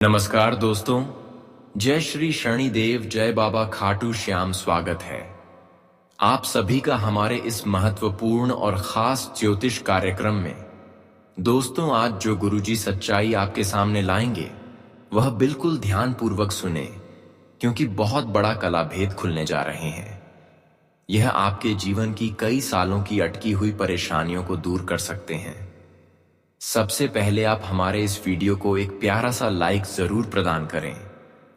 नमस्कार दोस्तों, जय श्री शनिदेव, जय बाबा खाटू श्याम। स्वागत है आप सभी का हमारे इस महत्वपूर्ण और खास ज्योतिष कार्यक्रम में। दोस्तों, आज जो गुरुजी सच्चाई आपके सामने लाएंगे वह बिल्कुल ध्यानपूर्वक सुने, क्योंकि बहुत बड़ा कला भेद खुलने जा रहे हैं। यह आपके जीवन की कई सालों की अटकी हुई परेशानियों को दूर कर सकते हैं। सबसे पहले आप हमारे इस वीडियो को एक प्यारा सा लाइक जरूर प्रदान करें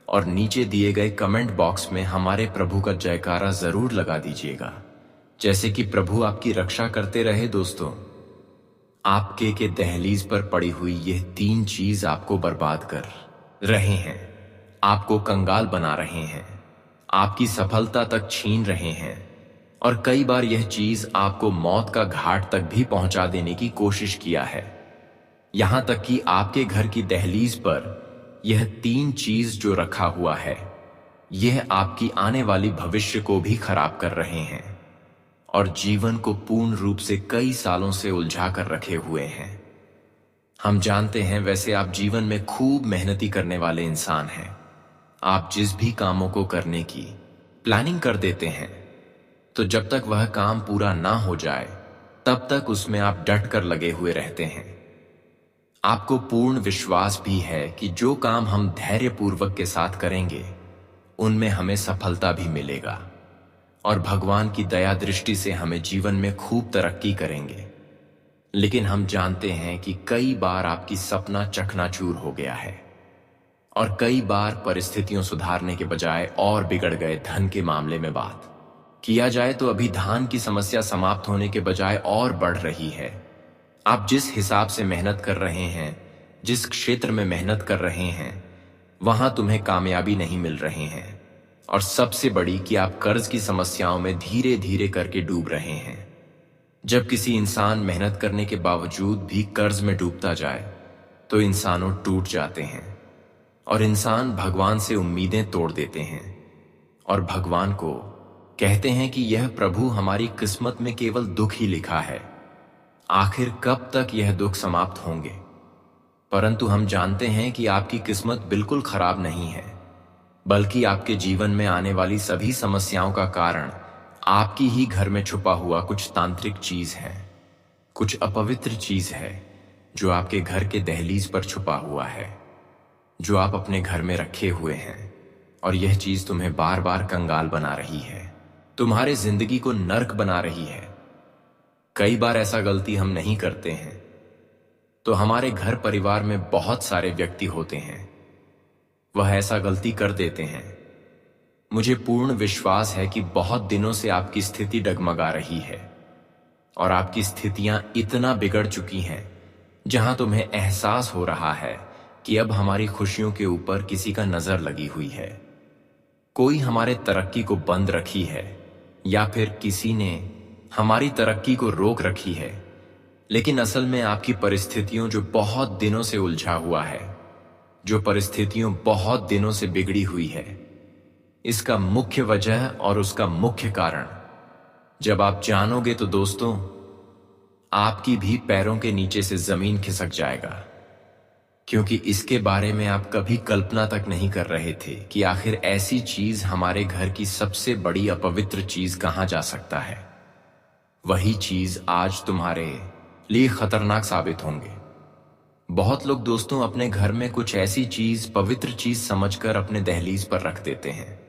और नीचे दिए गए कमेंट बॉक्स में हमारे प्रभु का जयकारा जरूर लगा दीजिएगा, जैसे कि प्रभु आपकी रक्षा करते रहे। दोस्तों, आपके के दहलीज पर पड़ी हुई यह 3 चीज आपको बर्बाद कर रहे हैं, आपको कंगाल बना रहे हैं, आपकी सफलता तक छीन रहे हैं और कई बार यह चीज आपको मौत का घाट तक भी पहुंचा देने की कोशिश किया है। यहां तक कि आपके घर की दहलीज पर यह 3 चीज जो रखा हुआ है, यह आपकी आने वाली भविष्य को भी खराब कर रहे हैं और जीवन को पूर्ण रूप से कई सालों से उलझा कर रखे हुए हैं। हम जानते हैं, वैसे आप जीवन में खूब मेहनती करने वाले इंसान हैं। आप जिस भी कामों को करने की प्लानिंग कर देते हैं, तो जब तक वह काम पूरा ना हो जाए तब तक उसमें आप डट कर लगे हुए रहते हैं। आपको पूर्ण विश्वास भी है कि जो काम हम धैर्यपूर्वक के साथ करेंगे उनमें हमें सफलता भी मिलेगा और भगवान की दया दृष्टि से हमें जीवन में खूब तरक्की करेंगे। लेकिन हम जानते हैं कि कई बार आपकी सपना चकनाचूर हो गया है और कई बार परिस्थितियों सुधारने के बजाय और बिगड़ गए। धन के मामले में बात किया जाए तो अभी धान की समस्या समाप्त होने के बजाय और बढ़ रही है। आप जिस हिसाब से मेहनत कर रहे हैं, जिस क्षेत्र में मेहनत कर रहे हैं, वहां तुम्हें कामयाबी नहीं मिल रहे हैं और सबसे बड़ी कि आप कर्ज की समस्याओं में धीरे धीरे करके डूब रहे हैं। जब किसी इंसान मेहनत करने के बावजूद भी कर्ज में डूबता जाए तो इंसानों टूट जाते हैं और इंसान भगवान से उम्मीदें तोड़ देते हैं और भगवान को कहते हैं कि यह प्रभु हमारी किस्मत में केवल दुख ही लिखा है, आखिर कब तक यह दुख समाप्त होंगे। परंतु हम जानते हैं कि आपकी किस्मत बिल्कुल खराब नहीं है, बल्कि आपके जीवन में आने वाली सभी समस्याओं का कारण आपकी ही घर में छुपा हुआ कुछ तांत्रिक चीज है, कुछ अपवित्र चीज है जो आपके घर के दहलीज पर छुपा हुआ है, जो आप अपने घर में रखे हुए हैं और यह चीज तुम्हें बार बार कंगाल बना रही है, तुम्हारे जिंदगी को नर्क बना रही है। कई बार ऐसा गलती हम नहीं करते हैं तो हमारे घर परिवार में बहुत सारे व्यक्ति होते हैं, वह ऐसा गलती कर देते हैं। मुझे पूर्ण विश्वास है कि बहुत दिनों से आपकी स्थिति डगमगा रही है और आपकी स्थितियां इतना बिगड़ चुकी हैं जहां तुम्हें एहसास हो रहा है कि अब हमारी खुशियों के ऊपर किसी का नजर लगी हुई है, कोई हमारे तरक्की को बंद रखी है या फिर किसी ने हमारी तरक्की को रोक रखी है। लेकिन असल में आपकी परिस्थितियों जो बहुत दिनों से उलझा हुआ है, जो परिस्थितियों बहुत दिनों से बिगड़ी हुई है, इसका मुख्य वजह और उसका मुख्य कारण जब आप जानोगे तो दोस्तों, आपकी भी पैरों के नीचे से जमीन खिसक जाएगा। क्योंकि इसके बारे में आप कभी कल्पना तक नहीं कर रहे थे कि आखिर ऐसी चीज हमारे घर की सबसे बड़ी अपवित्र चीज कहां जा सकता है। वही चीज आज तुम्हारे लिए खतरनाक साबित होंगे। बहुत लोग दोस्तों अपने घर में कुछ ऐसी चीज, पवित्र चीज समझकर अपने दहलीज पर रख देते हैं,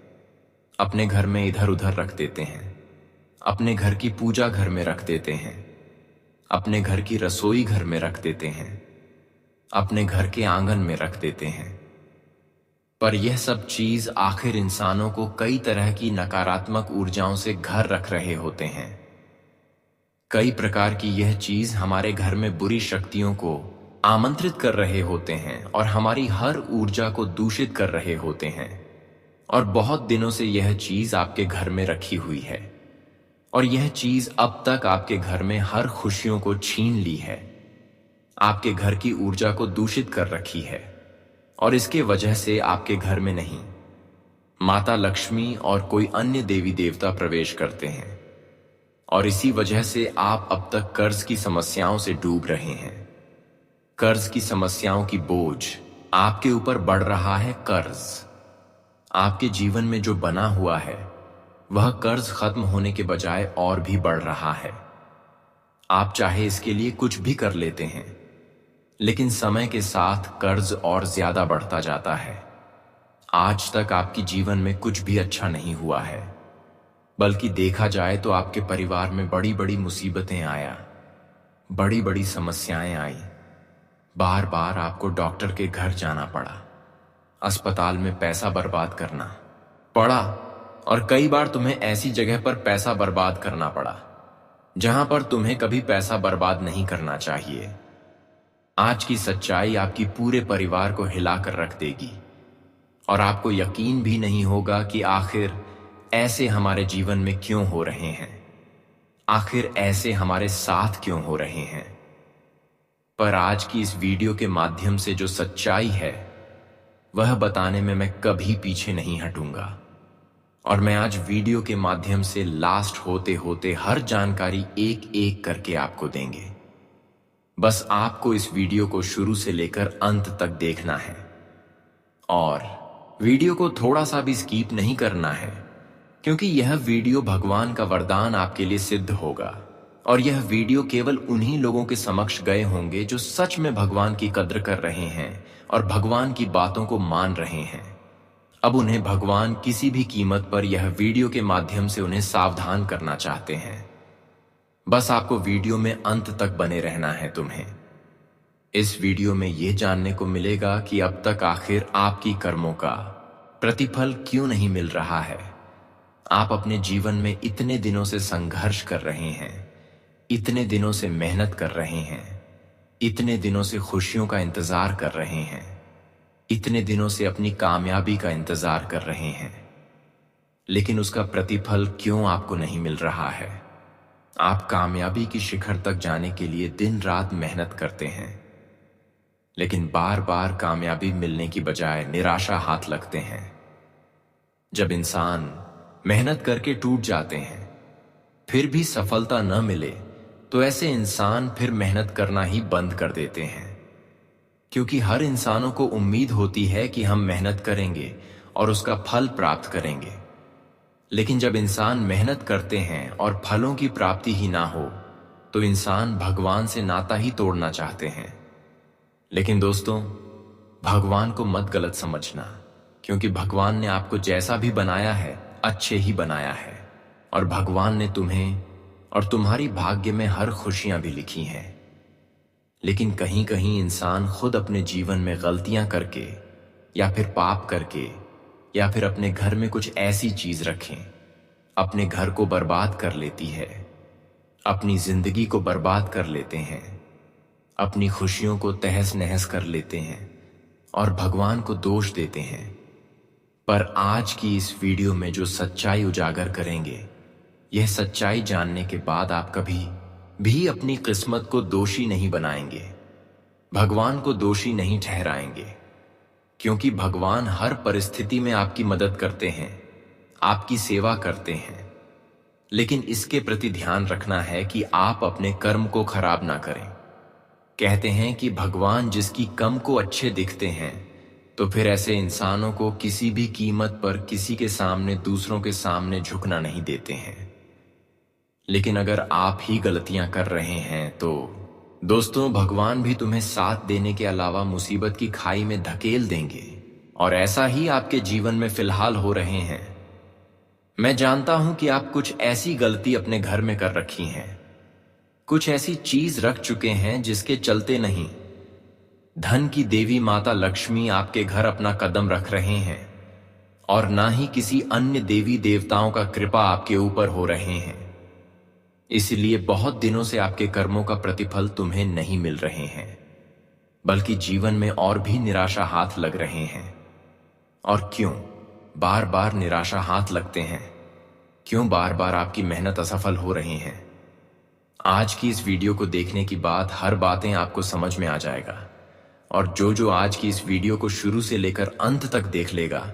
अपने घर में इधर उधर रख देते हैं, अपने घर की पूजा घर में रख देते हैं, अपने घर की रसोई घर में रख देते हैं, अपने घर के आंगन में रख देते हैं। पर यह सब चीज आखिर इंसानों को कई तरह की नकारात्मक ऊर्जाओं से घर रख रहे होते हैं। कई प्रकार की यह चीज हमारे घर में बुरी शक्तियों को आमंत्रित कर रहे होते हैं और हमारी हर ऊर्जा को दूषित कर रहे होते हैं। और बहुत दिनों से यह चीज आपके घर में रखी हुई है और यह चीज अब तक आपके घर में हर खुशियों को छीन ली है, आपके घर की ऊर्जा को दूषित कर रखी है और इसके वजह से आपके घर में नहीं माता लक्ष्मी और कोई अन्य देवी देवता प्रवेश करते हैं और इसी वजह से आप अब तक कर्ज की समस्याओं से डूब रहे हैं। कर्ज की समस्याओं की बोझ आपके ऊपर बढ़ रहा है कर्ज। आपके जीवन में जो बना हुआ है वह कर्ज खत्म होने के बजाय और भी बढ़ रहा है। आप चाहे इसके लिए कुछ भी कर लेते हैं, लेकिन समय के साथ कर्ज और ज्यादा बढ़ता जाता है। आज तक आपके जीवन में कुछ भी अच्छा नहीं हुआ है, बल्कि देखा जाए तो आपके परिवार में बड़ी बड़ी मुसीबतें आया, बड़ी बड़ी समस्याएं आई। बार बार आपको डॉक्टर के घर जाना पड़ा, अस्पताल में पैसा बर्बाद करना पड़ा, और कई बार तुम्हें ऐसी जगह पर पैसा बर्बाद करना पड़ा जहां पर तुम्हें कभी पैसा बर्बाद नहीं करना चाहिए। आज की सच्चाई आपकी पूरे परिवार को हिलाकर रख देगी और आपको यकीन भी नहीं होगा कि आखिर ऐसे हमारे जीवन में क्यों हो रहे हैं, आखिर ऐसे हमारे साथ क्यों हो रहे हैं। पर आज की इस वीडियो के माध्यम से जो सच्चाई है वह बताने में मैं कभी पीछे नहीं हटूंगा, और मैं आज वीडियो के माध्यम से लास्ट होते होते हर जानकारी एक एक करके आपको देंगे। बस आपको इस वीडियो को शुरू से लेकर अंत तक देखना है और वीडियो को थोड़ा सा भी स्किप नहीं करना है, क्योंकि यह वीडियो भगवान का वरदान आपके लिए सिद्ध होगा। और यह वीडियो केवल उन्हीं लोगों के समक्ष गए होंगे जो सच में भगवान की कद्र कर रहे हैं और भगवान की बातों को मान रहे हैं। अब उन्हें भगवान किसी भी कीमत पर यह वीडियो के माध्यम से उन्हें सावधान करना चाहते हैं। बस आपको वीडियो में अंत तक बने रहना है। तुम्हें इस वीडियो में यह जानने को मिलेगा कि अब तक आखिर आपकी कर्मों का प्रतिफल क्यों नहीं मिल रहा है। आप अपने जीवन में इतने दिनों से संघर्ष कर रहे हैं, इतने दिनों से मेहनत कर रहे हैं, इतने दिनों से खुशियों का इंतजार कर रहे हैं, इतने दिनों से अपनी कामयाबी का इंतजार कर रहे हैं, लेकिन उसका प्रतिफल क्यों आपको नहीं मिल रहा है। आप कामयाबी की शिखर तक जाने के लिए दिन रात मेहनत करते हैं, लेकिन बार बार कामयाबी मिलने की बजाय निराशा हाथ लगते हैं। जब इंसान मेहनत करके टूट जाते हैं फिर भी सफलता न मिले तो ऐसे इंसान फिर मेहनत करना ही बंद कर देते हैं, क्योंकि हर इंसानों को उम्मीद होती है कि हम मेहनत करेंगे और उसका फल प्राप्त करेंगे। लेकिन जब इंसान मेहनत करते हैं और फलों की प्राप्ति ही ना हो तो इंसान भगवान से नाता ही तोड़ना चाहते हैं। लेकिन दोस्तों, भगवान को मत गलत समझना, क्योंकि भगवान ने आपको जैसा भी बनाया है अच्छे ही बनाया है, और भगवान ने तुम्हें और तुम्हारी भाग्य में हर खुशियां भी लिखी हैं। लेकिन कहीं कहीं इंसान खुद अपने जीवन में गलतियां करके या फिर पाप करके या फिर अपने घर में कुछ ऐसी चीज रखें अपने घर को बर्बाद कर लेती है, अपनी जिंदगी को बर्बाद कर लेते हैं, अपनी खुशियों को तहस नहस कर लेते हैं और भगवान को दोष देते हैं। पर आज की इस वीडियो में जो सच्चाई उजागर करेंगे, यह सच्चाई जानने के बाद आप कभी भी अपनी किस्मत को दोषी नहीं बनाएंगे, भगवान को दोषी नहीं ठहराएंगे, क्योंकि भगवान हर परिस्थिति में आपकी मदद करते हैं, आपकी सेवा करते हैं। लेकिन इसके प्रति ध्यान रखना है कि आप अपने कर्म को खराब ना करें। कहते हैं कि भगवान जिसकी कम को अच्छे दिखते हैं, तो फिर ऐसे इंसानों को किसी भी कीमत पर किसी के सामने, दूसरों के सामने झुकना नहीं देते हैं। लेकिन अगर आप ही गलतियां कर रहे हैं तो दोस्तों, भगवान भी तुम्हें साथ देने के अलावा मुसीबत की खाई में धकेल देंगे, और ऐसा ही आपके जीवन में फिलहाल हो रहे हैं। मैं जानता हूं कि आप कुछ ऐसी गलती अपने घर में कर रखी हैं, कुछ ऐसी चीज रख चुके हैं जिसके चलते नहीं धन की देवी माता लक्ष्मी आपके घर अपना कदम रख रहे हैं, और ना ही किसी अन्य देवी देवताओं का कृपा आपके ऊपर हो रहे हैं। इसलिए बहुत दिनों से आपके कर्मों का प्रतिफल तुम्हें नहीं मिल रहे हैं, बल्कि जीवन में और भी निराशा हाथ लग रहे हैं। और क्यों बार बार निराशा हाथ लगते हैं? क्यों बार बार आपकी मेहनत असफल हो रही हैं? आज की इस वीडियो को देखने की बाद हर बातें आपको समझ में आ जाएगा, और जो आज की इस वीडियो को शुरू से लेकर अंत तक देख लेगा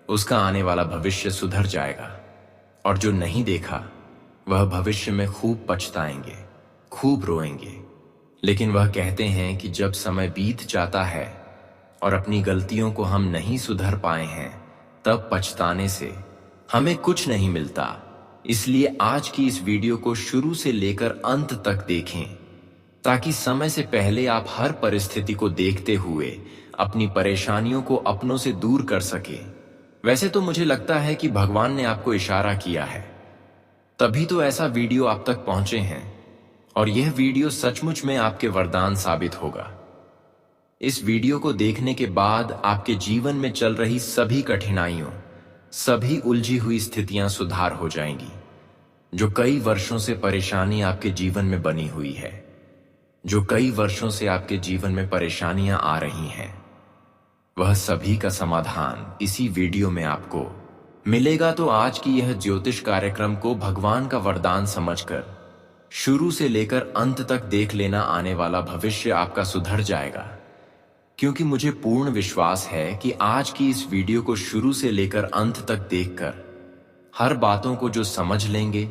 उसका आने वाला भविष्य सुधर जाएगा, और जो नहीं देखा वह भविष्य में खूब पछताएंगे, खूब रोएंगे। लेकिन वह कहते हैं कि जब समय बीत जाता है और अपनी गलतियों को हम नहीं सुधर पाए हैं, तब पछताने से हमें कुछ नहीं मिलता। इसलिए आज की इस वीडियो को शुरू से लेकर अंत तक देखें, ताकि समय से पहले आप हर परिस्थिति को देखते हुए अपनी परेशानियों को अपनों से दूर कर सके। वैसे तो मुझे लगता है कि भगवान ने आपको इशारा किया है, तभी तो ऐसा वीडियो आप तक पहुंचे हैं, और यह वीडियो सचमुच में आपके वरदान साबित होगा। इस वीडियो को देखने के बाद आपके जीवन में चल रही सभी कठिनाइयों, सभी उलझी हुई स्थितियां सुधार हो जाएंगी। जो कई वर्षों से परेशानी आपके जीवन में बनी हुई है, जो कई वर्षों से आपके जीवन में परेशानियां आ रही हैं, वह सभी का समाधान इसी वीडियो में आपको मिलेगा। तो आज की यह ज्योतिष कार्यक्रम को भगवान का वरदान समझकर शुरू से लेकर अंत तक देख लेना। आने वाला भविष्य आपका सुधर जाएगा, क्योंकि मुझे पूर्ण विश्वास है कि आज की इस वीडियो को शुरू से लेकर अंत तक देखकर हर बातों को जो समझ लेंगे,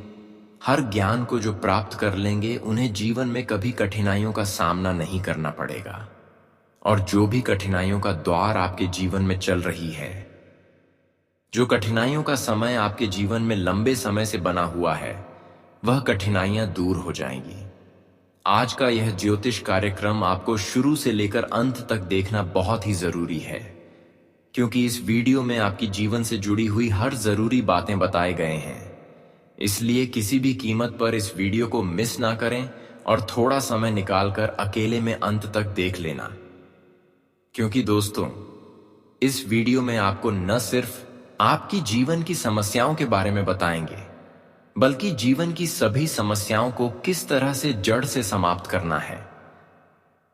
हर ज्ञान को जो प्राप्त कर लेंगे, उन्हें जीवन में कभी कठिनाइयों का सामना नहीं करना पड़ेगा। और जो भी कठिनाइयों का द्वार आपके जीवन में चल रही है, जो कठिनाइयों का समय आपके जीवन में लंबे समय से बना हुआ है, वह कठिनाइयां दूर हो जाएंगी। आज का यह ज्योतिष कार्यक्रम आपको शुरू से लेकर अंत तक देखना बहुत ही जरूरी है, क्योंकि इस वीडियो में आपकी जीवन से जुड़ी हुई हर जरूरी बातें बताए गए हैं। इसलिए किसी भी कीमत पर इस वीडियो को मिस ना करें और थोड़ा समय निकालकर अकेले में अंत तक देख लेना। क्योंकि दोस्तों, इस वीडियो में आपको न सिर्फ आपकी जीवन की समस्याओं के बारे में बताएंगे, बल्कि जीवन की सभी समस्याओं को किस तरह से जड़ से समाप्त करना है।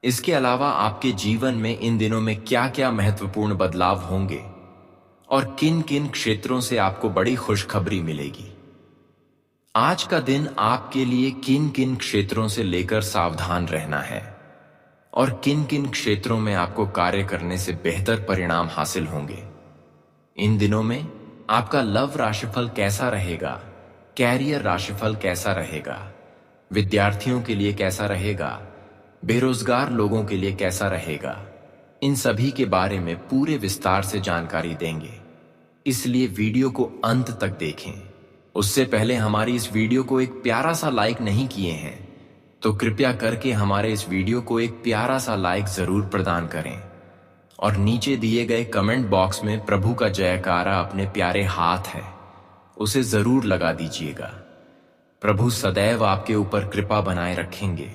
इसके अलावा आपके जीवन में इन दिनों में क्या क्या महत्वपूर्ण बदलाव होंगे और किन किन क्षेत्रों से आपको बड़ी खुशखबरी मिलेगी। आज का दिन आपके लिए किन किन क्षेत्रों से लेकर सावधान रहना है और किन किन क्षेत्रों में आपको कार्य करने से बेहतर परिणाम हासिल होंगे। इन दिनों में आपका लव राशिफल कैसा रहेगा, कैरियर राशिफल कैसा रहेगा, विद्यार्थियों के लिए कैसा रहेगा, बेरोजगार लोगों के लिए कैसा रहेगा, इन सभी के बारे में पूरे विस्तार से जानकारी देंगे। इसलिए वीडियो को अंत तक देखें। उससे पहले हमारी इस वीडियो को एक प्यारा सा लाइक नहीं किए हैं, तो कृपया करके हमारे इस वीडियो को एक प्यारा सा लाइक जरूर प्रदान करें और नीचे दिए गए कमेंट बॉक्स में प्रभु का जयकारा अपने प्यारे हाथ है उसे जरूर लगा दीजिएगा। प्रभु सदैव आपके ऊपर कृपा बनाए रखेंगे,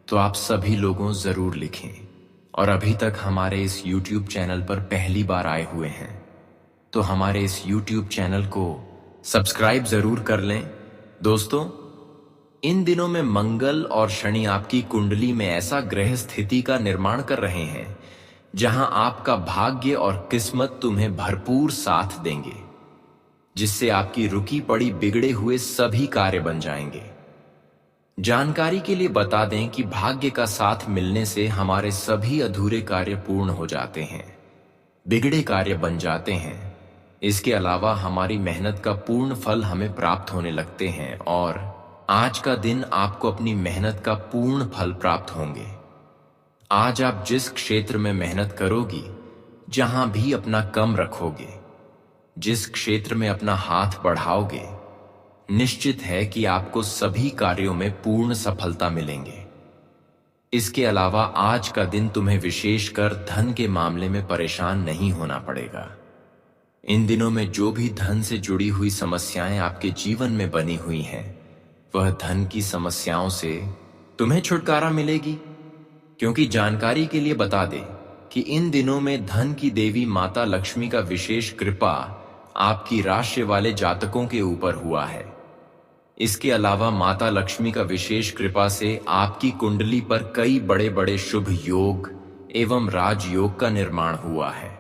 तो आप सभी लोगों जरूर लिखें। और अभी तक हमारे इस YouTube चैनल पर पहली बार आए हुए हैं, तो हमारे इस YouTube चैनल को सब्सक्राइब जरूर कर लें। दोस्तों, इन दिनों में मंगल और शनि आपकी कुंडली में ऐसा ग्रह स्थिति का निर्माण कर रहे हैं जहां आपका भाग्य और किस्मत तुम्हें भरपूर साथ देंगे, जिससे आपकी रुकी पड़ी बिगड़े हुए सभी कार्य बन जाएंगे। जानकारी के लिए बता दें कि भाग्य का साथ मिलने से हमारे सभी अधूरे कार्य पूर्ण हो जाते हैं, बिगड़े कार्य बन जाते हैं। इसके अलावा हमारी मेहनत का पूर्ण फल हमें प्राप्त होने लगते हैं और आज का दिन आपको अपनी मेहनत का पूर्ण फल प्राप्त होंगे। आज आप जिस क्षेत्र में मेहनत करोगी, जहां भी अपना कम रखोगे, जिस क्षेत्र में अपना हाथ बढ़ाओगे, निश्चित है कि आपको सभी कार्यों में पूर्ण सफलता मिलेंगे। इसके अलावा आज का दिन तुम्हें विशेषकर धन के मामले में परेशान नहीं होना पड़ेगा। इन दिनों में जो भी धन से जुड़ी हुई समस्याएं आपके जीवन में बनी हुई हैं, वह धन की समस्याओं से तुम्हें छुटकारा मिलेगी। क्योंकि जानकारी के लिए बता दें कि इन दिनों में धन की देवी माता लक्ष्मी का विशेष कृपा आपकी राशि वाले जातकों के ऊपर हुआ है। इसके अलावा माता लक्ष्मी का विशेष कृपा से आपकी कुंडली पर कई बड़े बड़े शुभ योग एवं राजयोग का निर्माण हुआ है।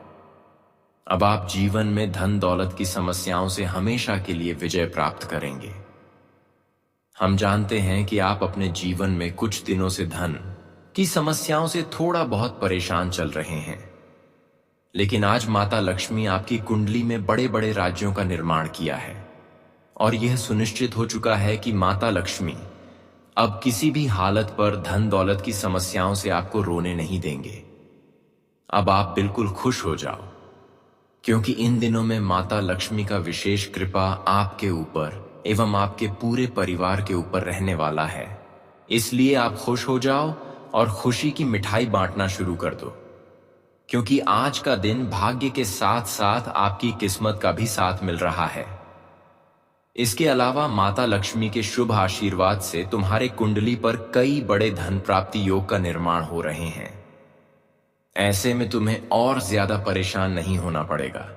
अब आप जीवन में धन दौलत की समस्याओं से हमेशा के लिए विजय प्राप्त करेंगे। हम जानते हैं कि आप अपने जीवन में कुछ दिनों से धन की समस्याओं से थोड़ा बहुत परेशान चल रहे हैं, लेकिन आज माता लक्ष्मी आपकी कुंडली में बड़े बड़े राज्यों का निर्माण किया है और यह सुनिश्चित हो चुका है कि माता लक्ष्मी अब किसी भी हालत पर धन दौलत की समस्याओं से आपको रोने नहीं देंगे। अब आप बिल्कुल खुश हो जाओ, क्योंकि इन दिनों में माता लक्ष्मी का विशेष कृपा आपके ऊपर एवं आपके पूरे परिवार के ऊपर रहने वाला है। इसलिए आप खुश हो जाओ और खुशी की मिठाई बांटना शुरू कर दो, क्योंकि आज का दिन भाग्य के साथ साथ आपकी किस्मत का भी साथ मिल रहा है। इसके अलावा माता लक्ष्मी के शुभ आशीर्वाद से तुम्हारे कुंडली पर कई बड़े धन प्राप्ति योग का निर्माण हो रहे हैं। ऐसे में तुम्हें और ज्यादा परेशान नहीं होना पड़ेगा।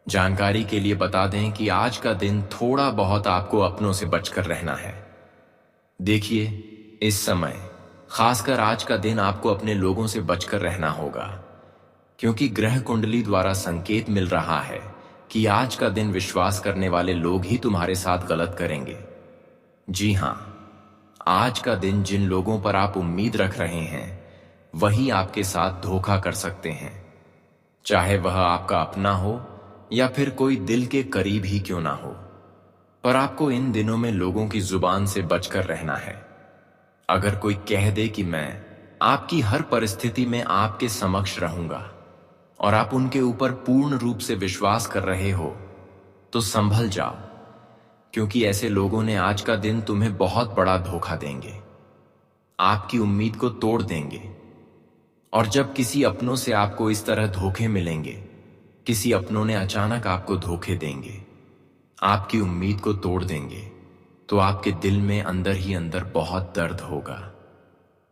जानकारी के लिए बता दें कि आज का दिन थोड़ा बहुत आपको अपनों से बचकर रहना है। देखिए, इस समय खासकर आज का दिन आपको अपने लोगों से बचकर रहना होगा, क्योंकि ग्रह कुंडली द्वारा संकेत मिल रहा है कि आज का दिन विश्वास करने वाले लोग ही तुम्हारे साथ गलत करेंगे। जी हां, आज का दिन जिन लोगों पर आप उम्मीद रख रहे हैं वही आपके साथ धोखा कर सकते हैं, चाहे वह आपका अपना हो या फिर कोई दिल के करीब ही क्यों ना हो। पर आपको इन दिनों में लोगों की जुबान से बचकर रहना है। अगर कोई कह दे कि मैं आपकी हर परिस्थिति में आपके समक्ष रहूंगा और आप उनके ऊपर पूर्ण रूप से विश्वास कर रहे हो, तो संभल जाओ, क्योंकि ऐसे लोगों ने आज का दिन तुम्हें बहुत बड़ा धोखा देंगे, आपकी उम्मीद को तोड़ देंगे। और जब किसी अपनों से आपको इस तरह धोखे मिलेंगे, किसी अपनों ने अचानक आपको धोखे देंगे, आपकी उम्मीद को तोड़ देंगे, तो आपके दिल में अंदर ही अंदर बहुत दर्द होगा,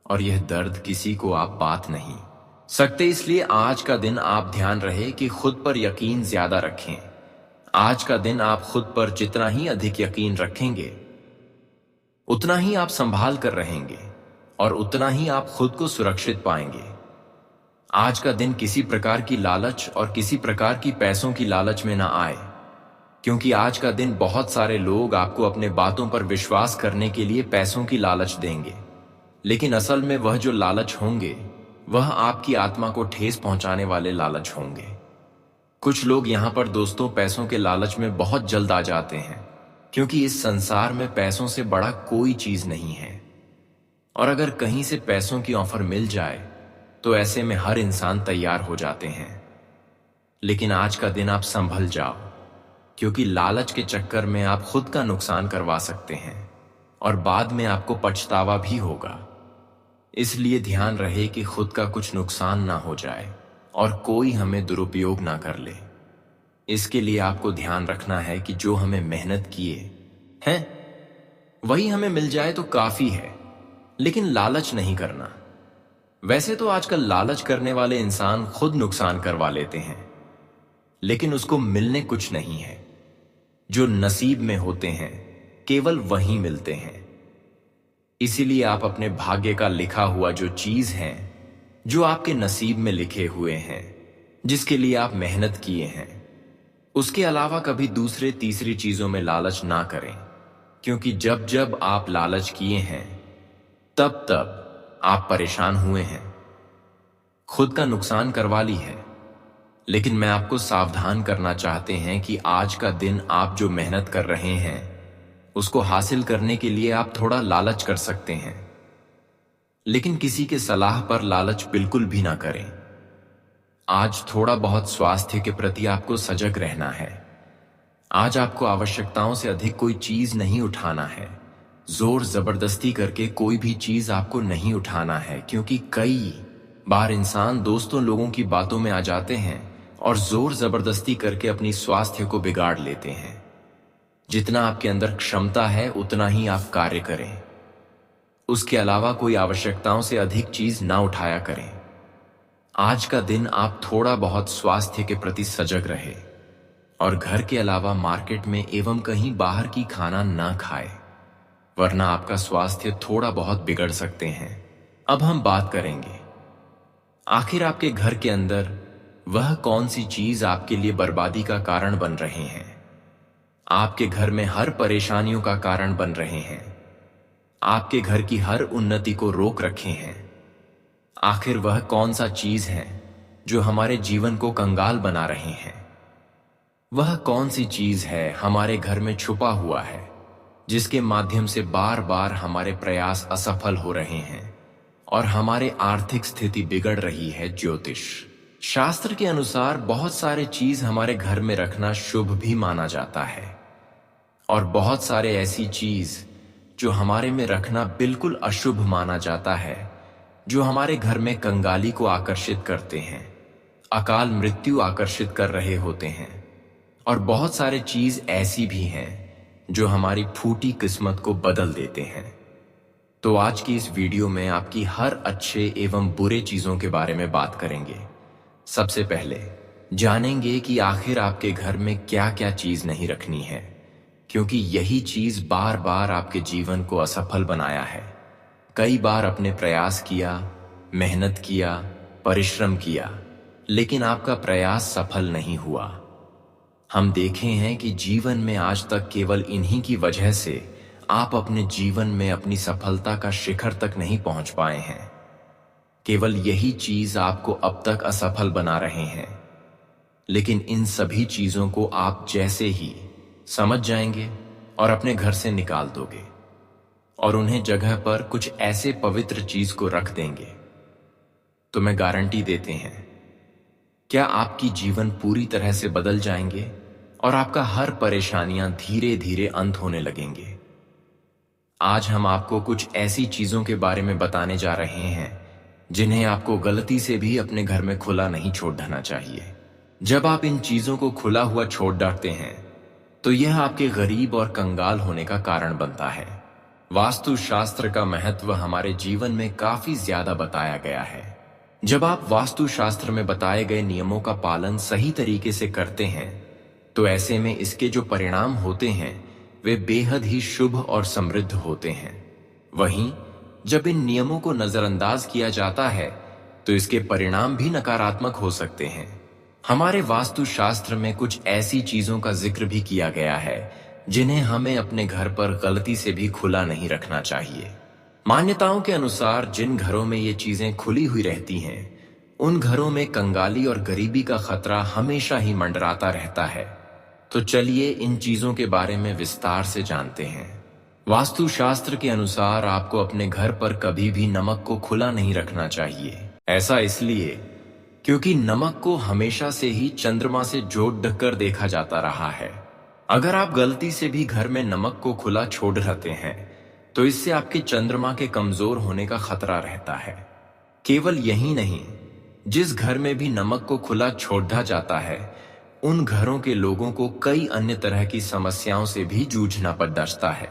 और यह दर्द किसी को आप बात नहीं सकते। इसलिए आज का दिन आप ध्यान रहे कि खुद पर यकीन ज्यादा रखें। आज का दिन आप खुद पर जितना ही अधिक यकीन रखेंगे, उतना ही आप संभाल कर रहेंगे और उतना ही आप खुद को सुरक्षित पाएंगे। आज का दिन किसी प्रकार की लालच और किसी प्रकार की पैसों की लालच में ना आए, क्योंकि आज का दिन बहुत सारे लोग आपको अपने बातों पर विश्वास करने के लिए पैसों की लालच देंगे, लेकिन असल में वह जो लालच होंगे वह आपकी आत्मा को ठेस पहुंचाने वाले लालच होंगे। कुछ लोग यहां पर दोस्तों पैसों के लालच में बहुत जल्द आ जाते हैं, क्योंकि इस संसार में पैसों से बड़ा कोई चीज नहीं है, और अगर कहीं से पैसों की ऑफर मिल जाए तो ऐसे में हर इंसान तैयार हो जाते हैं। लेकिन आज का दिन आप संभल जाओ, क्योंकि लालच के चक्कर में आप खुद का नुकसान करवा सकते हैं और बाद में आपको पछतावा भी होगा। इसलिए ध्यान रहे कि खुद का कुछ नुकसान ना हो जाए और कोई हमें दुरुपयोग ना कर ले। इसके लिए आपको ध्यान रखना है कि जो हमें मेहनत किए हैं वही हमें मिल जाए तो काफी है, लेकिन लालच नहीं करना। वैसे तो आजकल लालच करने वाले इंसान खुद नुकसान करवा लेते हैं, लेकिन उसको मिलने कुछ नहीं है। जो नसीब में होते हैं केवल वही मिलते हैं। इसीलिए आप अपने भाग्य का लिखा हुआ जो चीज है, जो आपके नसीब में लिखे हुए हैं, जिसके लिए आप मेहनत किए हैं, उसके अलावा कभी दूसरे तीसरी चीजों में लालच ना करें, क्योंकि जब जब आप लालच किए हैं तब तब आप परेशान हुए हैं, खुद का नुकसान करवा ली है। लेकिन मैं आपको सावधान करना चाहते हैं कि आज का दिन आप जो मेहनत कर रहे हैं उसको हासिल करने के लिए आप थोड़ा लालच कर सकते हैं, लेकिन किसी के सलाह पर लालच बिल्कुल भी ना करें। आज थोड़ा बहुत स्वास्थ्य के प्रति आपको सजग रहना है। आज आपको आवश्यकताओं से अधिक कोई चीज नहीं उठाना है। जोर जबरदस्ती करके कोई भी चीज आपको नहीं उठाना है, क्योंकि कई बार इंसान दोस्तों लोगों की बातों में आ जाते हैं और जोर जबरदस्ती करके अपनी स्वास्थ्य को बिगाड़ लेते हैं। जितना आपके अंदर क्षमता है उतना ही आप कार्य करें। उसके अलावा कोई आवश्यकताओं से अधिक चीज ना उठाया करें। आज का दिन आप थोड़ा बहुत स्वास्थ्य के प्रति सजग रहे और घर के अलावा मार्केट में एवं कहीं बाहर की खाना ना खाए, वरना आपका स्वास्थ्य थोड़ा बहुत बिगड़ सकते हैं। अब हम बात करेंगे आखिर आपके घर के अंदर वह कौन सी चीज आपके लिए बर्बादी का कारण बन रहे हैं, आपके घर में हर परेशानियों का कारण बन रहे हैं, आपके घर की हर उन्नति को रोक रखे हैं। आखिर वह कौन सा चीज है जो हमारे जीवन को कंगाल बना रहे हैं? वह कौन सी चीज है हमारे घर में छुपा हुआ है, जिसके माध्यम से बार बार हमारे प्रयास असफल हो रहे हैं और हमारे आर्थिक स्थिति बिगड़ रही है? ज्योतिष शास्त्र के अनुसार बहुत सारे चीज हमारे घर में रखना शुभ भी माना जाता है और बहुत सारे ऐसी चीज जो हमारे में रखना बिल्कुल अशुभ माना जाता है, जो हमारे घर में कंगाली को आकर्षित करते हैं, अकाल मृत्यु आकर्षित कर रहे होते हैं। और बहुत सारे चीज ऐसी भी हैं जो हमारी फूटी किस्मत को बदल देते हैं। तो आज की इस वीडियो में आपकी हर अच्छे एवं बुरे चीजों के बारे में बात करेंगे। सबसे पहले जानेंगे कि आखिर आपके घर में क्या क्या चीज नहीं रखनी है, क्योंकि यही चीज बार बार आपके जीवन को असफल बनाया है। कई बार अपने प्रयास किया, मेहनत किया, परिश्रम किया, लेकिन आपका प्रयास सफल नहीं हुआ। हम देखे हैं कि जीवन में आज तक केवल इन्हीं की वजह से आप अपने जीवन में अपनी सफलता का शिखर तक नहीं पहुंच पाए हैं। केवल यही चीज आपको अब तक असफल बना रहे हैं। लेकिन इन सभी चीजों को आप जैसे ही समझ जाएंगे और अपने घर से निकाल दोगे और उन्हें जगह पर कुछ ऐसे पवित्र चीज को रख देंगे, तो मैं गारंटी देते हैं क्या आपकी जीवन पूरी तरह से बदल जाएंगे और आपका हर परेशानियां धीरे धीरे अंत होने लगेंगे। आज हम आपको कुछ ऐसी चीजों के बारे में बताने जा रहे हैं जिन्हें आपको गलती से भी अपने घर में खुला नहीं छोड़ देना चाहिए। जब आप इन चीजों को खुला हुआ छोड़ डालते हैं तो यह आपके गरीब और कंगाल होने का कारण बनता है। वास्तुशास्त्र का महत्व हमारे जीवन में काफी ज्यादा बताया गया है। जब आप वास्तुशास्त्र में बताए गए नियमों का पालन सही तरीके से करते हैं तो ऐसे में इसके जो परिणाम होते हैं वे बेहद ही शुभ और समृद्ध होते हैं। वहीं जब इन नियमों को नजरअंदाज किया जाता है तो इसके परिणाम भी नकारात्मक हो सकते हैं। हमारे वास्तुशास्त्र में कुछ ऐसी चीजों का जिक्र भी किया गया है जिन्हें हमें अपने घर पर गलती से भी खुला नहीं रखना चाहिए। मान्यताओं के अनुसार जिन घरों में ये चीजें खुली हुई रहती हैं, उन घरों में कंगाली और गरीबी का खतरा हमेशा ही मंडराता रहता है। तो चलिए इन चीजों के बारे में विस्तार से जानते हैं। वास्तुशास्त्र के अनुसार आपको अपने घर पर कभी भी नमक को खुला नहीं रखना चाहिए। ऐसा इसलिए क्योंकि नमक को हमेशा से ही चंद्रमा से जोड़ ढककर देखा जाता रहा है। अगर आप गलती से भी घर में नमक को खुला छोड़ रहते हैं तो इससे आपके चंद्रमा के कमजोर होने का खतरा रहता है। केवल यही नहीं, जिस घर में भी नमक को खुला छोड़ा जाता है उन घरों के लोगों को कई अन्य तरह की समस्याओं से भी जूझना पड़ता है।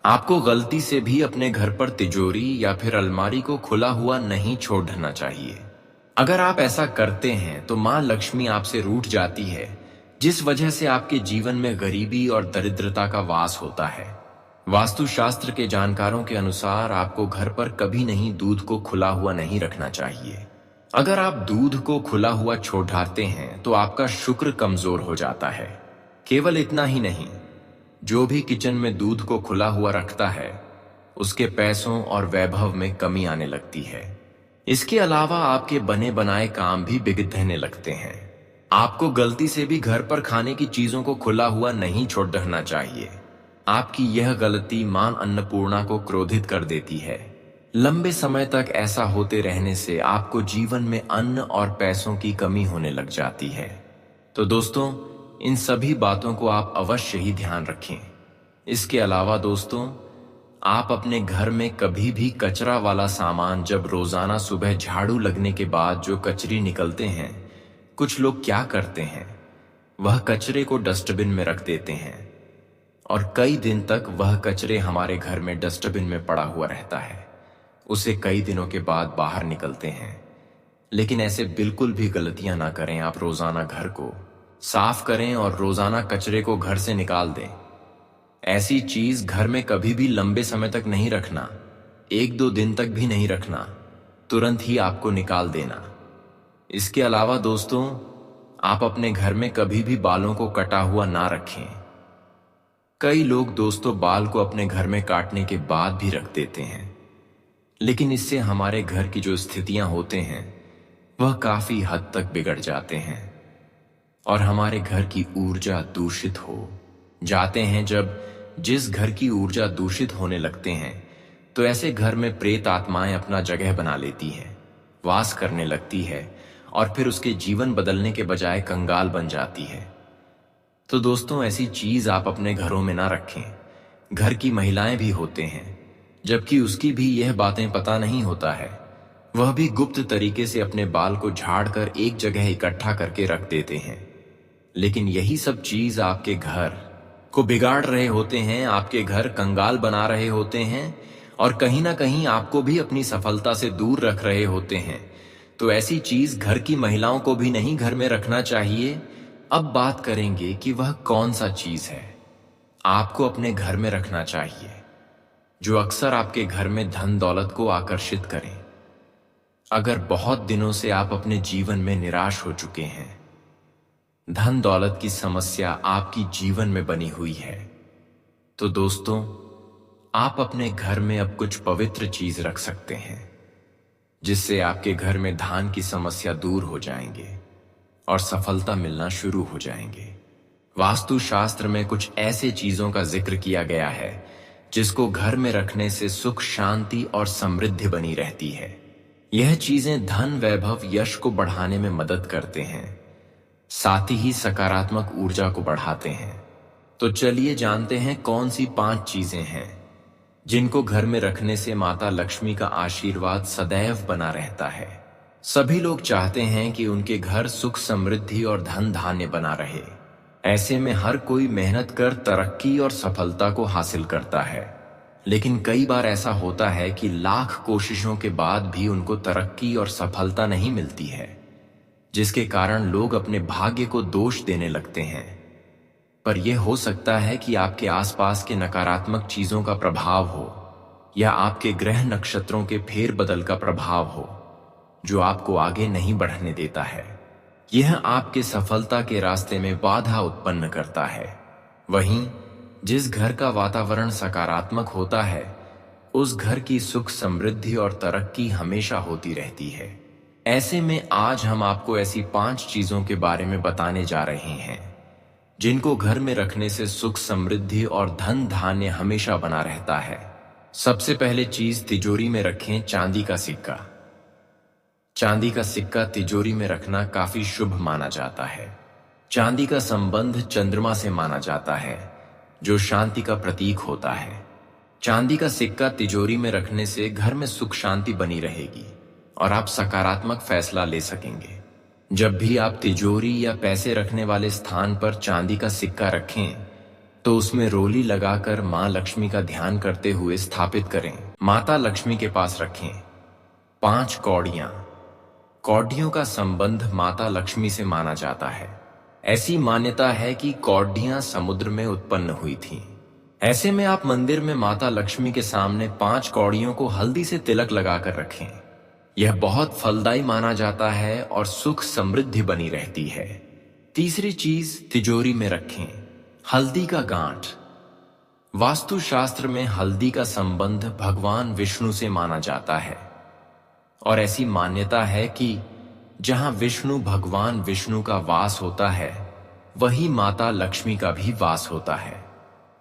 आपको गलती से भी अपने घर पर तिजोरी या फिर अलमारी को खुला हुआ नहीं छोड़ना चाहिए। अगर आप ऐसा करते हैं तो मां लक्ष्मी आपसे रूठ जाती है, जिस वजह से आपके जीवन में गरीबी और दरिद्रता का वास होता है। वास्तुशास्त्र के जानकारों के अनुसार आपको घर पर कभी नहीं दूध को खुला हुआ नहीं रखना चाहिए। अगर आप दूध को खुला हुआ छोड़ते हैं तो आपका शुक्र कमजोर हो जाता है। केवल इतना ही नहीं, जो भी किचन में दूध को खुला हुआ रखता है उसके पैसों और वैभव में कमी आने लगती है। इसके अलावा आपके बने बनाए काम भी बिगड़ने लगते हैं। आपको गलती से भी घर पर खाने की चीजों को खुला हुआ नहीं छोड़ना चाहिए। आपकी यह गलती मां अन्नपूर्णा को क्रोधित कर देती है। लंबे समय तक ऐसा होते रहने से आपको जीवन में अन्न और पैसों की कमी होने लग जाती है। तो दोस्तों, इन सभी बातों को आप अवश्य ही ध्यान रखें। इसके अलावा दोस्तों, आप अपने घर में कभी भी कचरा वाला सामान, जब रोजाना सुबह झाड़ू लगने के बाद जो कचरी निकलते हैं, कुछ लोग क्या करते हैं, वह कचरे को डस्टबिन में रख देते हैं और कई दिन तक वह कचरे हमारे घर में डस्टबिन में पड़ा हुआ रहता है। उसे कई दिनों के बाद बाहर निकलते हैं। लेकिन ऐसे बिल्कुल भी गलतियां ना करें। आप रोजाना घर को साफ करें और रोजाना कचरे को घर से निकाल दें। ऐसी चीज घर में कभी भी लंबे समय तक नहीं रखना, 1-2 दिन तक भी नहीं रखना, तुरंत ही आपको निकाल देना। इसके अलावा दोस्तों, आप अपने घर में कभी भी बालों को कटा हुआ ना रखें। कई लोग दोस्तों बाल को अपने घर में काटने के बाद भी रख देते हैं, लेकिन इससे हमारे घर की जो स्थितियां होते हैं वह काफी हद तक बिगड़ जाते हैं और हमारे घर की ऊर्जा दूषित हो जाते हैं। जब जिस घर की ऊर्जा दूषित होने लगते हैं तो ऐसे घर में प्रेत आत्माएं अपना जगह बना लेती हैं, वास करने लगती है और फिर उसके जीवन बदलने के बजाय कंगाल बन जाती है। तो दोस्तों, ऐसी चीज आप अपने घरों में ना रखें। घर की महिलाएं भी होते हैं, जबकि उसकी भी यह बातें पता नहीं होता है। वह भी गुप्त तरीके से अपने बाल को झाड़कर एक जगह इकट्ठा करके रख देते हैं। लेकिन यही सब चीज आपके घर को बिगाड़ रहे होते हैं, आपके घर कंगाल बना रहे होते हैं और कहीं ना कहीं आपको भी अपनी सफलता से दूर रख रहे होते हैं। तो ऐसी चीज घर की महिलाओं को भी नहीं घर में रखना चाहिए। अब बात करेंगे कि वह कौन सा चीज है आपको अपने घर में रखना चाहिए, जो अक्सर आपके घर में धन दौलत को आकर्षित करें। अगर बहुत दिनों से आप अपने जीवन में निराश हो चुके हैं, धन दौलत की समस्या आपकी जीवन में बनी हुई है, तो दोस्तों, आप अपने घर में अब कुछ पवित्र चीज रख सकते हैं, जिससे आपके घर में धन की समस्या दूर हो जाएंगे और सफलता मिलना शुरू हो जाएंगे। वास्तुशास्त्र में कुछ ऐसे चीजों का जिक्र किया गया है जिसको घर में रखने से सुख, शांति और समृद्धि बनी रहती है। यह चीजें धन, वैभव, यश को बढ़ाने में मदद करते हैं, साथ ही सकारात्मक ऊर्जा को बढ़ाते हैं। तो चलिए जानते हैं कौन सी 5 चीजें हैं जिनको घर में रखने से माता लक्ष्मी का आशीर्वाद सदैव बना रहता है। सभी लोग चाहते हैं कि उनके घर सुख, समृद्धि और धन धान्य बना रहे। ऐसे में हर कोई मेहनत कर तरक्की और सफलता को हासिल करता है, लेकिन कई बार ऐसा होता है कि लाख कोशिशों के बाद भी उनको तरक्की और सफलता नहीं मिलती है, जिसके कारण लोग अपने भाग्य को दोष देने लगते हैं। पर यह हो सकता है कि आपके आसपास के नकारात्मक चीजों का प्रभाव हो या आपके ग्रह नक्षत्रों के फेरबदल का प्रभाव हो, जो आपको आगे नहीं बढ़ने देता है। यह आपके सफलता के रास्ते में बाधा उत्पन्न करता है। वहीं जिस घर का वातावरण सकारात्मक होता है, उस घर की सुख, समृद्धि और तरक्की हमेशा होती रहती है। ऐसे में आज हम आपको ऐसी 5 चीजों के बारे में बताने जा रहे हैं जिनको घर में रखने से सुख, समृद्धि और धन धान्य हमेशा बना रहता है। सबसे पहले चीज, तिजोरी में रखें चांदी का सिक्का। चांदी का सिक्का तिजोरी में रखना काफी शुभ माना जाता है। चांदी का संबंध चंद्रमा से माना जाता है, जो शांति का प्रतीक होता है। चांदी का सिक्का तिजोरी में रखने से घर में सुख, शांति बनी रहेगी और आप सकारात्मक फैसला ले सकेंगे। जब भी आप तिजोरी या पैसे रखने वाले स्थान पर चांदी का सिक्का रखें, तो उसमें रोली लगाकर मां लक्ष्मी का ध्यान करते हुए स्थापित करें। माता लक्ष्मी के पास रखें 5 कौड़ियां। कौडियों का संबंध माता लक्ष्मी से माना जाता है। ऐसी मान्यता है कि कौडियां समुद्र में उत्पन्न हुई थीं। ऐसे में आप मंदिर में माता लक्ष्मी के सामने 5 कौड़ियों को हल्दी से तिलक लगाकर रखें। यह बहुत फलदायी माना जाता है और सुख, समृद्धि बनी रहती है। तीसरी चीज, तिजोरी में रखें हल्दी का गांठ। वास्तुशास्त्र में हल्दी का संबंध भगवान विष्णु से माना जाता है और ऐसी मान्यता है कि जहां विष्णु, भगवान विष्णु का वास होता है, वही माता लक्ष्मी का भी वास होता है।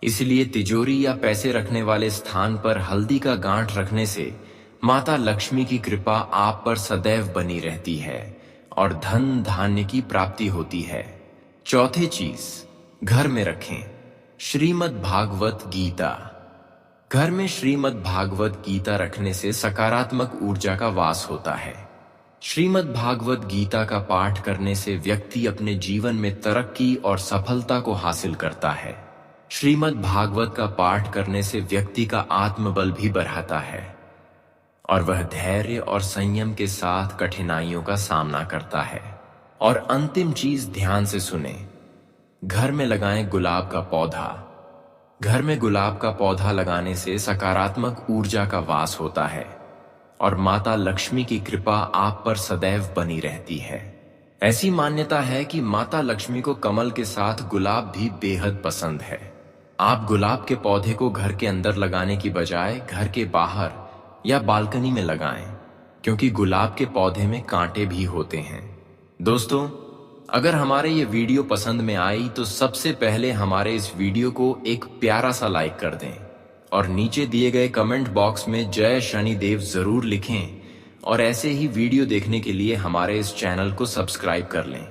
इसलिए तिजोरी या पैसे रखने वाले स्थान पर हल्दी का गांठ रखने से माता लक्ष्मी की कृपा आप पर सदैव बनी रहती है और धन धान्य की प्राप्ति होती है। चौथी चीज, घर में रखें श्रीमद् भागवत गीता। घर में श्रीमद् भागवत गीता रखने से सकारात्मक ऊर्जा का वास होता है। श्रीमद् भागवत गीता का पाठ करने से व्यक्ति अपने जीवन में तरक्की और सफलता को हासिल करता है। श्रीमद् भागवत का पाठ करने से व्यक्ति का आत्मबल भी बढ़ाता है और वह धैर्य और संयम के साथ कठिनाइयों का सामना करता है। और अंतिम चीज, ध्यान से सुने, घर में लगाएं गुलाब का पौधा। घर में गुलाब का पौधा लगाने से सकारात्मक ऊर्जा का वास होता है और माता लक्ष्मी की कृपा आप पर सदैव बनी रहती है। ऐसी मान्यता है कि माता लक्ष्मी को कमल के साथ गुलाब भी बेहद पसंद है। आप गुलाब के पौधे को घर के अंदर लगाने की बजाय घर के बाहर या बालकनी में लगाएं, क्योंकि गुलाब के पौधे में कांटे भी होते हैं। दोस्तों, अगर हमारे ये वीडियो पसंद में आई तो सबसे पहले हमारे इस वीडियो को एक प्यारा सा लाइक कर दें और नीचे दिए गए कमेंट बॉक्स में जय शनिदेव जरूर लिखें और ऐसे ही वीडियो देखने के लिए हमारे इस चैनल को सब्सक्राइब कर लें।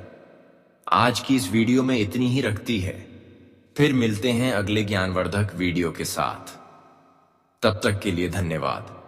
आज की इस वीडियो में इतनी ही रखती है। फिर मिलते हैं अगले ज्ञानवर्धक वीडियो के साथ। तब तक के लिए धन्यवाद।